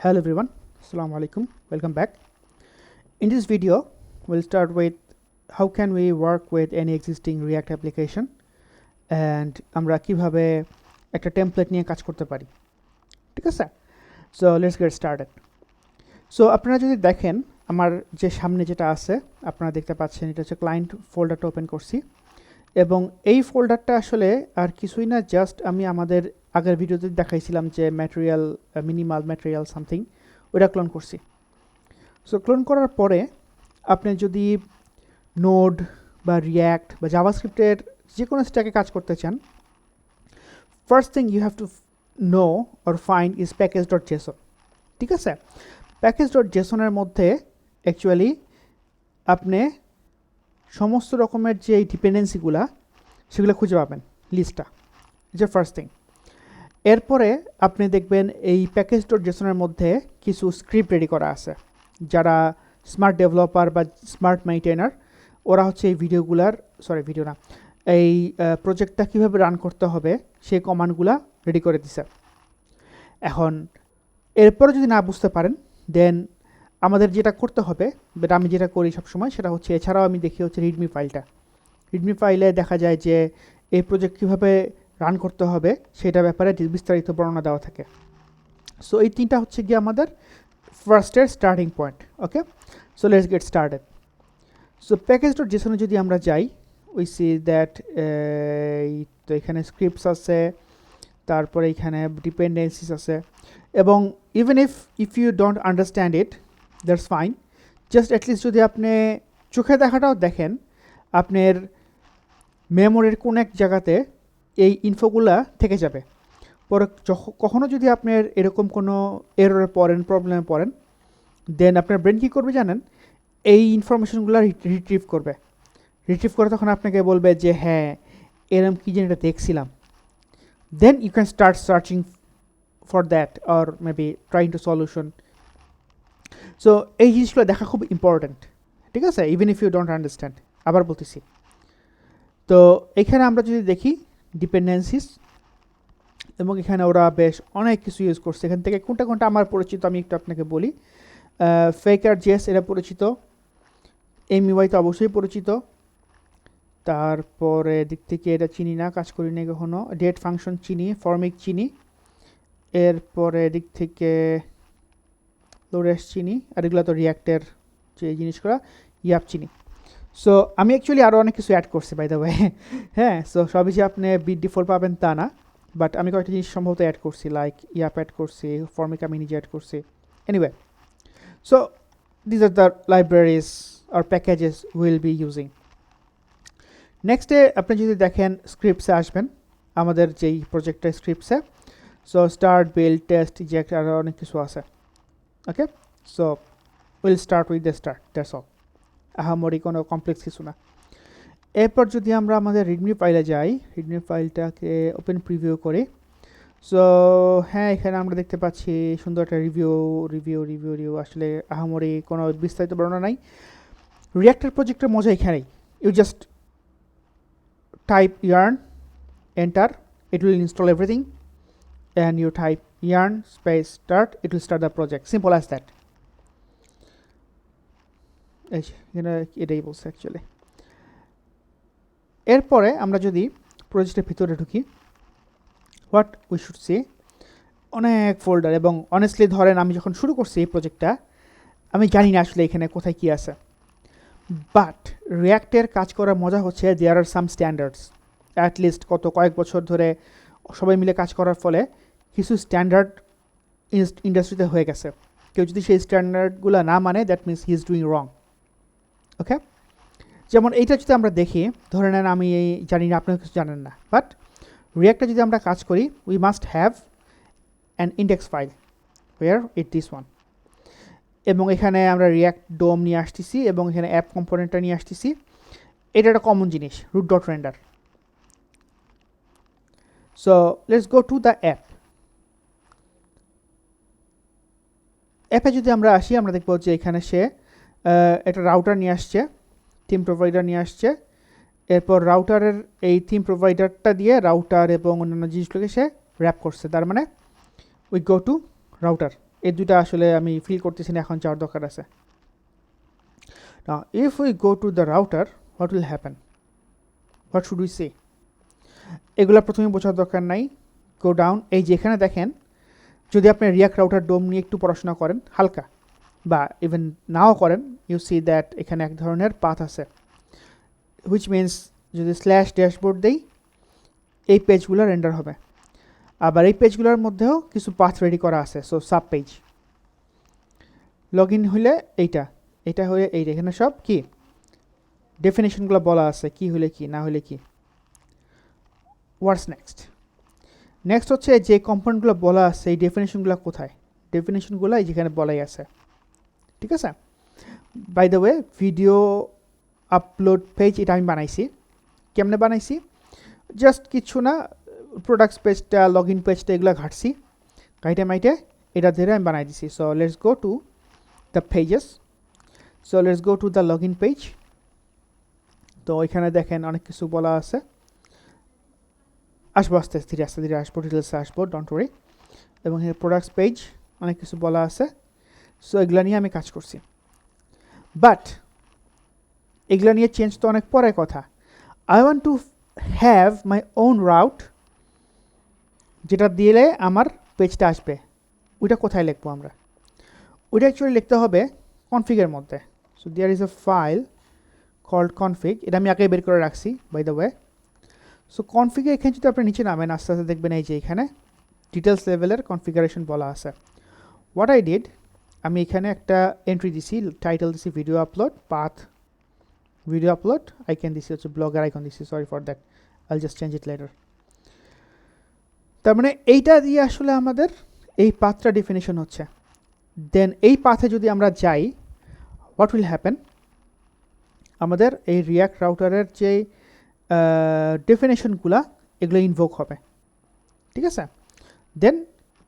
Hello everyone, Assalamu alaikum, welcome back. In this video, we'll start with how can we work with any existing React application and আমরা কিভাবে একটা template নিয়ে কাজ করতে পারি, ঠিক আছে? So let's get started. So আপনারা যদি দেখেন আমার যে সামনে যেটা আছে আপনারা দেখতে পাচ্ছেন এটা হচ্ছে ক্লায়েন্ট ফোল্ডারটা ওপেন করছি এবং এই ফোল্ডারটা আসলে আর কিছুই না, জাস্ট আমি আমাদের আগের ভিডিওতে দেখাইছিলাম যে ম্যাটেরিয়াল মিনিমাল ম্যাটেরিয়াল সামথিং ওটা ক্লোন করছি। সো ক্লোন করার পরে আপনি যদি নোড বা রিয়্যাক্ট বা জাভাস্ক্রিপ্টের যে কোনো স্ট্যাকে কাজ করতে চান, first thing you have to know or find is প্যাকেজ.json, ঠিক আছে? প্যাকেজ.jsonএর মধ্যে অ্যাকচুয়ালি আপনি সমস্ত রকমের যে ডিপেন্ডেন্সিগুলা সেগুলো খুঁজে পাবেন, লিস্টটা যে ফার্স্ট থিং। এরপরে আপনি দেখবেন এই প্যাকেজ.jsonএর মধ্যে কিছু স্ক্রিপ্ট রেডি করা আছে। যারা স্মার্ট ডেভেলপার বা স্মার্ট মেইনটেনার ওরা হচ্ছে এই এই প্রজেক্টটা কীভাবে রান করতে হবে সেই কমান্ডগুলা রেডি করে দিছে। এখন এরপরে যদি না বুঝতে পারেন দেন আমাদের যেটা করতে হবে, বাট আমি যেটা করি সবসময় সেটা হচ্ছে, এছাড়াও আমি দেখি হচ্ছে রিডমি ফাইলে দেখা যায় যে এই প্রজেক্ট কীভাবে রান করতে হবে সেটা ব্যাপারে বিস্তারিত বর্ণনা দেওয়া থাকে। সো এই তিনটা হচ্ছে গিয়ে আমাদের ফার্স্টের starting point. Okay, so let's get started. So প্যাকেজ.jsonএ যদি আমরা যাই, উই সি দ্যাট তো এখানে স্ক্রিপ্টস আছে, তারপরে এখানে ডিপেন্ডেন্সিস আছে, এবং even if you don't understand it that's fine, just at least যদি আপনি চোখে দেখাটাও দেখেন, আপনার মেমোরির কোন এক জায়গাতে এই ইনফোগুলা থেকে যাবে। পরে কখনও যদি আপনার এরকম কোনো এররে পড়েন, প্রবলেমে পড়েন, দেন আপনার ব্রেন কী করবে জানেন? এই ইনফরমেশনগুলো রিট্রিভ করে তখন আপনাকে বলবে যে হ্যাঁ এরকম কী যেন এটা দেখছিলাম। Then you can start searching for that or maybe trying to solution. সো এই জিনিসগুলো দেখা খুব ইম্পর্ট্যান্ট, ঠিক আছে? Even if you don't understand. আবার বলতেছি, তো এখানে আমরা যদি দেখি ডিপেন্ডেন্সিস, এবং এখানে ওরা বেশ অনেক কিছু ইউজ করছে। এখান থেকে কোনটা আমার পরিচিত আমি একটু আপনাকে বলি। Faker.js এটা পরিচিত, MEY তো অবশ্যই পরিচিত, তারপরে দিক থেকে এটা চিনি না, কাজ করি না কখনো। ডেট ফাংশন চিনি, ফর্মিক চিনি, এরপরে দিক থেকে লোরেস চিনি, আর এগুলো তো রিয়াক্টের যে জিনিসগুলো, ইয়াপ চিনি। সো আমি অ্যাকচুয়ালি আরও অনেক কিছু অ্যাড করছি বাই দ্য ওয়ে, হ্যাঁ। সো সবই যে আপনি বিট ডিফল্ট পাবেন তা না, বাট আমি কয়েকটা জিনিস সম্ভবত অ্যাড করছি, লাইক ইয়াপ অ্যাড করছি, ফর্মিক আমি নিজে অ্যাড করছি। Anyway, so this are the libraries আর প্যাকেজেস উইল বি ইউজিং। নেক্সটে আপনি যদি দেখেন স্ক্রিপ্টসে আসবেন, আমাদের যেই প্রজেক্টের স্ক্রিপ্টসে, so start, build, test, eject, আরও অনেক কিছু আছে। Okay, so will start with the start, that's all. আহামরি কোনো কমপ্লেক্স কিছু না। এরপর যদি আমরা আমাদের রিডমি ফাইলে যাই, রিডমি ফাইলটাকে ওপেন প্রিভিউ করি, সো হ্যাঁ এখানে আমরা দেখতে পাচ্ছি সুন্দর একটা রিভিউ। আসলে আহামরি কোনো বিস্তারিত বর্ণনা নাই। রিয়াক্টের প্রজেক্টের মজা এখানেই, you just type yarn, enter, it will install everything, and you type yarn space start, it will start the project, simple as that. এটাই বলছে অ্যাকচুয়ালি। এরপরে আমরা যদি প্রজেক্টের ভিতরে ঢুকি, হোয়াট উই শুড সি, অনেক ফোল্ডার, এবং অনেস্টলি ধরেন আমি যখন শুরু করছি এই প্রজেক্টটা আমি জানি না আসলে এখানে কোথায় কী আছে, বাট রিয়াক্টের কাজ করার মজা হচ্ছে দেয়ার আর সাম স্ট্যান্ডার্ডস। অ্যাটলিস্ট কয়েক বছর ধরে সবাই মিলে কাজ করার ফলে কিছু স্ট্যান্ডার্ড ইন্ডাস্ট্রিতে হয়ে গেছে। কেউ যদি সেই স্ট্যান্ডার্ডগুলো না মানে, that means he is doing wrong. Okay, যেমন এইটা যদি আমরা দেখি, ধরে নেন আমি এই জানি না, আপনারা কিছু জানেন না, বাট রিয়াক্টে যদি আমরা কাজ করি, we must have an index file where it this one, এবং এখানে আমরা রিয়াক্ট ডোম নিয়ে আসতেছি এবং এখানে অ্যাপ কম্পোনেন্টটা নিয়ে আসতেছি। এটা একটা কমন জিনিস, root.render. So let's go to the অ্যাপে যদি আমরা আসি, আমরা দেখব যে এখানে সে একটা রাউটার নিয়ে আসছে, থিম প্রোভাইডার নিয়ে আসছে। এরপর রাউটারের এই থিম প্রোভাইডারটা দিয়ে রাউটার এবং অন্যান্য জিনিসগুলোকে সে র্যাপ করছে। তার মানে উই গো টু রাউটার, এই দুইটা আসলে আমি ফিল করতেছি না, এখন যাওয়ার দরকার আছে। Now if we go to the router, what will happen? What should we see? এগুলা প্রথমে বোঝার দরকার নাই। গো ডাউন, এই যে এখানে দেখেন, যদি আপনি রিয়াক্ট রাউটার ডোম নিয়ে একটু পড়াশোনা করেন হালকা, বা ইভেন নাও করেন, ইউ সি দ্যাট এখানে এক ধরনের পাথ আছে, হুইচ মিনস যদি স্ল্যাশ ড্যাশবোর্ড দেই এই পেজগুলো রেন্ডার হবে। আবার এই পেজগুলোর মধ্যেও কিছু পাথ রেডি করা আছে, so sub page. Log in হইলে এইটা হলে এইটা, এখানে সব কি ডেফিনেশনগুলো বলা আছে, কি হলে কি, না হলে কি। What's next? নেক্সট হচ্ছে যে কম্পোনেন্টগুলো বলা আছে এই ডেফিনেশনগুলো কোথায়? ডেফিনেশনগুলো এই যেখানে বলাই আছে, ঠিক আছে। By the way, video upload page এটা আমি বানাইছি। কেমনে বানাইছি? জাস্ট কিছু না, প্রোডাক্টস পেজটা, লগ ইন পেজটা এগুলো ঘাটছি, ঘাইটে মাইটে এটা ধরে আমি বানাই দিছি। So let's go to the pages. So let's go to the log in page. তো এখানে দেখেন অনেক কিছু বলা আছে, আসবো আস্তে ধীরে আসবো, ডিটেলসে আসবো, ডোন্ট ওয়ারি। এবং এখানে প্রোডাক্টস পেজ অনেক কিছু বলা আছে। সো এগুলো নিয়ে আমি কাজ করছি, বাট এগুলো নিয়ে চেঞ্জ তো অনেক পরে কথা। I want to have my own route, যেটা দিলে আমার পেজটা আসবে। ওইটা কোথায় লিখবো আমরা? ওইটা অ্যাকচুয়ালি লিখতে হবে কনফিগের মধ্যে। So there is a file called config, এটা আমি আগেই বের করে রাখছি বাই দ্য ওয়ে। সো কনফিগে এখানে যদি আপনি নিচে নামেন, আস্তে আস্তে দেখবেন এই যে এখানে ডিটেলস লেভেলের কনফিগারেশন বলা আছে। হোয়াট আই ডিড, আমি এখানে একটা এন্ট্রি দিছি, টাইটেল দিছি video upload, path video upload, icon দিছি হচ্ছে ব্লগার আইকন দিছি, সরি ফর দ্যাট, আইল জাস্ট চেঞ্জ ইট লেটার। তার মানে এইটা দিয়ে আসলে আমাদের এই পাথটা ডেফিনেশন হচ্ছে। দেন এই পাথে যদি আমরা যাই, হোয়াট উইল হ্যাপেন, আমাদের এই রিয়াক্ট রাউটারের যে ডেফিনেশনগুলা এগুলো ইনভোক হবে, ঠিক আছে। দেন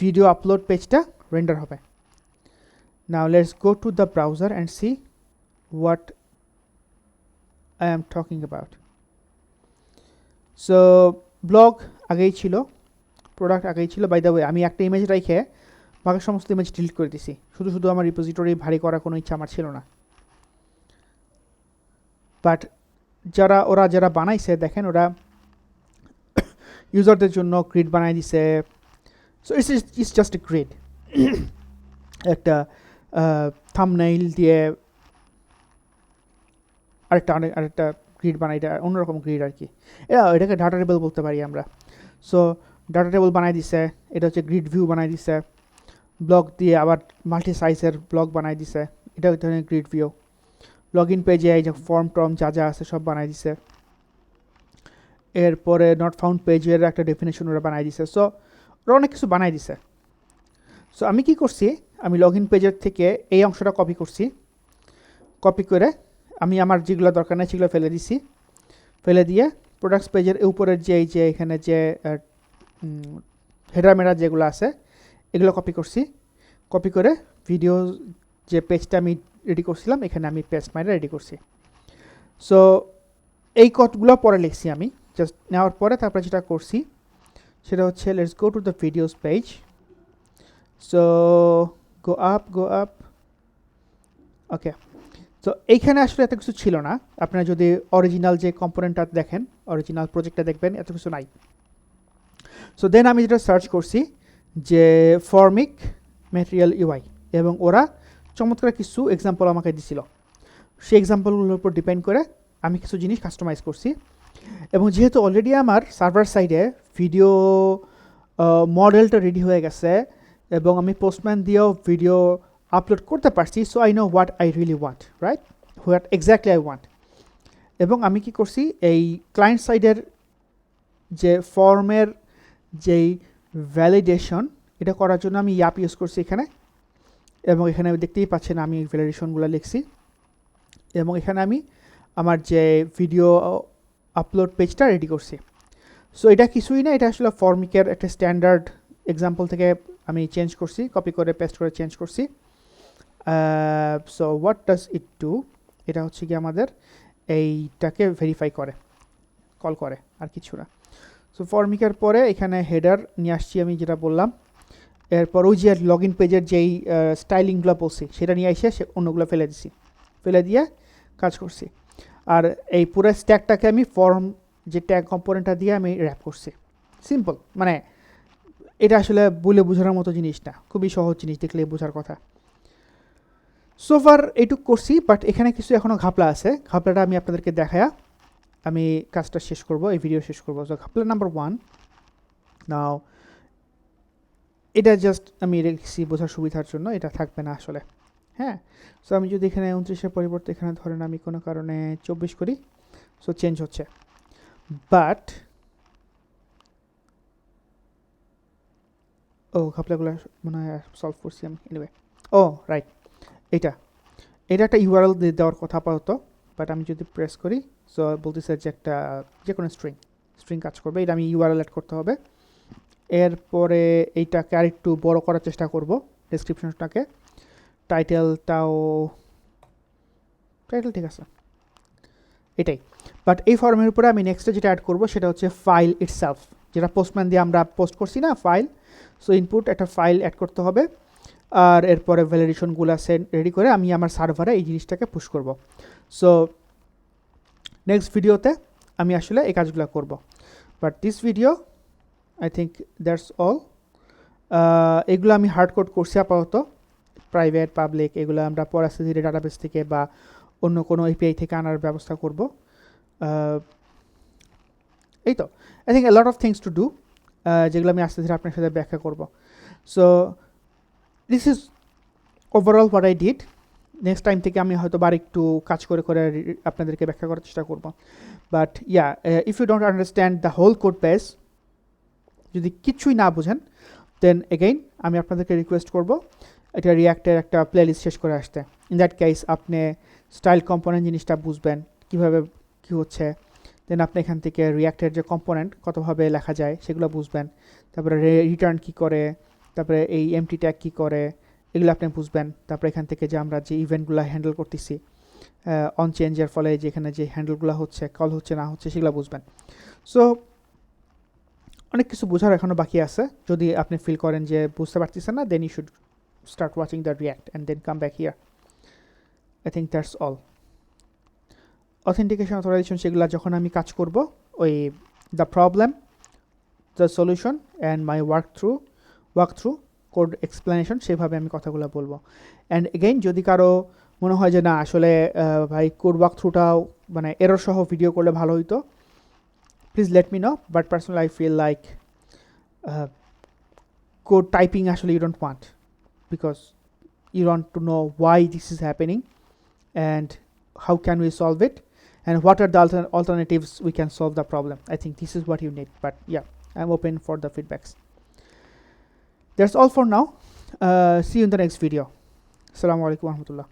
ভিডিও আপলোড পেজটা রেন্ডার হবে। Now let's go to the browser and see what I am talking about. So blog আগেই ছিল, প্রোডাক্ট আগেই ছিল। বাই দ্য ওয়ে, আমি একটা ইমেজ রেখে বাকি সমস্ত ইমেজ ডিলিট করে দিছি, শুধু আমার রিপোজিটরি ভারী করার কোনো ইচ্ছা আমার ছিল না। বাট যারা বানাইছে দেখেন, ওরা ইউজারদের জন্য গ্রিড বানাই দিছে। So it's just a grid, একটা থাম্বনেইল দিয়ে আরেকটা গ্রিড বানাই, এটা অন্যরকম গ্রিড আর কি। এটাকে ডাটা টেবল বলতে পারি আমরা। সো ডাটা টেবল বানাই দিছে, এটা হচ্ছে গ্রিড ভিউ বানাই দিছে। ব্লগ দিয়ে আবার মাল্টি সাইজের ব্লগ বানাই দিছে, এটা হচ্ছে গ্রিড ভিউ। লগ ইন পেজে এই যে ফর্ম টর্ম যা আছে সব বানাই দিছে। এরপরে নট ফাউন্ড পেজের একটা ডেফিনেশন ওরা বানাই দিছে। সো ওরা অনেক কিছু বানাই দিছে। সো আমি কি করছি, আমি লগ ইন পেজের থেকে এই অংশটা কপি করছি, কপি করে আমি আমার যেগুলো দরকার নেই সেগুলো ফেলে দিছি। ফেলে দিয়ে প্রোডাক্টস পেজের উপরের যে এই যে এখানে যে হেডার মেডার যেগুলো আছে এগুলো কপি করছি। কপি করে ভিডিও যে পেজটা আমি রেডি করছিলাম এখানে আমি পেস্ট মাইরে রেডি করছি। সো এই কোডগুলো পরে লিখছি আমি, জাস্ট নেওয়ার পরে তারপরে যেটা করছি সেটা হচ্ছে let's go to the videos page. So go up okay. তো এইখানে আসলে এত কিছু ছিল না। আপনারা যদি অরিজিনাল যে কম্পোনেন্টটা দেখেন, অরিজিনাল প্রজেক্টটা দেখবেন এত কিছু নাই। সো দেন আমি যেটা সার্চ করছি যে ফর্মিক ম্যাটেরিয়াল ইউআই, এবং ওরা চমৎকার কিছু এক্সাম্পল আমাকে দিছিল। সেই এক্সাম্পলগুলোর উপর ডিপেন্ড করে আমি কিছু জিনিস কাস্টমাইজ করছি। এবং যেহেতু অলরেডি আমার সার্ভার সাইডে ভিডিও মডেলটা রেডি হয়ে গেছে এবং আমি পোস্টম্যান দিয়েও ভিডিও আপলোড করতে পারছি, so I know what I really want, right, what exactly I want. এবং আমি কি করছি, এই ক্লায়েন্ট সাইডের যে ফর্মের যেই ভ্যালিডেশন এটা করার জন্য আমি ইয়াপ ইউজ করছি এখানে। এবং এখানে দেখতেই পাচ্ছেন আমি ভ্যালিডেশনগুলো লিখছি। এবং এখানে আমি আমার যে ভিডিও আপলোড পেজটা রেডি করছি। সো এটা কিছুই না, এটা আসলে ফর্মিকের একটা স্ট্যান্ডার্ড এক্সাম্পল থেকে আমি চেঞ্জ করছি, কপি করে পেস্ট করে চেঞ্জ করছি। So what does it do, এটা হচ্ছে কি আমাদের এইটাকে ভেরিফাই করে, কল করে, আর কিছু না। সো ফর্মিকের পরে এখানে হেডার নিয়ে আসছি আমি, যেটা বললাম এরপর ওই যে লগ ইন পেজের যেই স্টাইলিংগুলো বলছি সেটা নিয়ে এসে অন্যগুলো ফেলে দিছি, ফেলে দিয়ে কাজ করছি। আর এই পুরো স্ট্যাকটাকে আমি ফর্ম যে ট্যাগ কম্পোনেন্টটা দিয়ে আমি র্যাপ করছি। সিম্পল, মানে এটা আসলে বলে বোঝানোর মতো জিনিস না, খুবই সহজ জিনিস, দেখলে বোঝার কথা। সোফার এইটুক করছি, বাট এখানে কিছু এখনও ঘাপলা আছে। ঘাপলাটা আমি আপনাদেরকে দেখায়া আমি কাজটা শেষ করব, এই ভিডিও শেষ করবো। সো ঘাপলা নাম্বার 1, নাও এটা জাস্ট আমি রেখেছি বোঝার সুবিধার জন্য, এটা থাকবে না আসলে। হ্যাঁ, সো আমি যদি এখানে 29-এর পরিবর্তে এখানে ধরেন আমি কোনো কারণে 24 করি, সো চেঞ্জ হচ্ছে। বাট ও ঘাপলাগুলো মনে হয় সলভ করছি আমি। এনিওয়ে, ও রাইট, এটা একটা ইউআরএল দেওয়ার কথা আপাতত, বাট আমি যদি প্রেস করি, সো বলতেছে যে একটা যে কোনো স্ট্রিং কাজ করবে, এটা আমি ইউআরএল অ্যাড করতে হবে। এরপরে এইটাকে আরেকটু বড় করার চেষ্টা করব, ডেসক্রিপশনটাকে, টাইটেল ঠিক আছে, এটাই। বাট এই ফর্মের উপরে আমি নেক্সটে যেটা অ্যাড করব সেটা হচ্ছে ফাইল ইটসেলফ, যেটা পোস্টম্যান দিয়ে আমরা পোস্ট করছি না, ফাইল। সো ইনপুট একটা ফাইল অ্যাড করতে হবে, আর এরপরে ভ্যালিডেশনগুলো রেডি করে আমি আমার সার্ভারে এই জিনিসটাকে পুশ করব। সো নেক্সট ভিডিওতে আমি আসলে এই কাজগুলো করব। But this video I think that's all. এগুলো আমি হার্ড কোড করছি আপাতত, প্রাইভেট পাবলিক এগুলো আমরা পরে আস্তে ধীরে ডাটাবেস থেকে বা অন্য কোনো এপিআই থেকে আনার ব্যবস্থা করব। এই তো, I think A lot of things to do, যেগুলো আমি আস্তে ধীরে আপনার সাথে ব্যাখ্যা করব। So this is overall what I did. Next time থেকে আমি হয়তো বার একটু কাজ করে আপনাদেরকে ব্যাখ্যা করার চেষ্টা করব। But yeah, if you don't understand the whole code base, যদি কিছুই না বুঝেন, দেন এগেইন আমি আপনাদেরকে রিকোয়েস্ট করব এটা রিয়াক্টের একটা প্লেলিস্ট শেষ করে আসতে। ইন দ্যাট কেস আপনি স্টাইল কম্পোনেন্ট জিনিসটা বুঝবেন কীভাবে কী হচ্ছে, দেন আপনি এখান থেকে রিয়াক্টের যে কম্পোনেন্ট কতভাবে লেখা যায় সেগুলো বুঝবেন, তারপরে রিটার্ন কী করে, তারপরে এই এমটি ট্যাগ কী করে, এগুলো আপনি বুঝবেন। তারপরে এখান থেকে যে আমরা যে ইভেন্টগুলো হ্যান্ডেল করতেছি অন চেঞ্জের ফলে যেখানে যে হ্যান্ডেলগুলো হচ্ছে, কল হচ্ছে না হচ্ছে, সেগুলো বুঝবেন। সো অনেক কিছু বোঝার এখনও বাকি আছে। যদি আপনি ফিল করেন যে বুঝতে পারতেছেন না, then you should start watching the react and then come back here. I think that's all. Authentication authorization সেগুলো যখন আমি কাজ করব, ওই the problem, the solution and my walkthrough code explanation সেভাবে আমি কথাগুলো বলবো। and again যদি কারো মনে হয় যে না আসলে ভাই কোড ওয়াকথ্রুটাও মানে এরর সহ ভিডিও করলে ভালো হইতো, please let me know. But personally I feel like code typing actually you don't want, because you want to know why this is happening and how can we solve it and what are the alternatives we can solve the problem. I think this is what you need, but yeah, I'm open for the feedbacks. That's all for now. See you in the next video. Assalamu alaikum warahmatullah.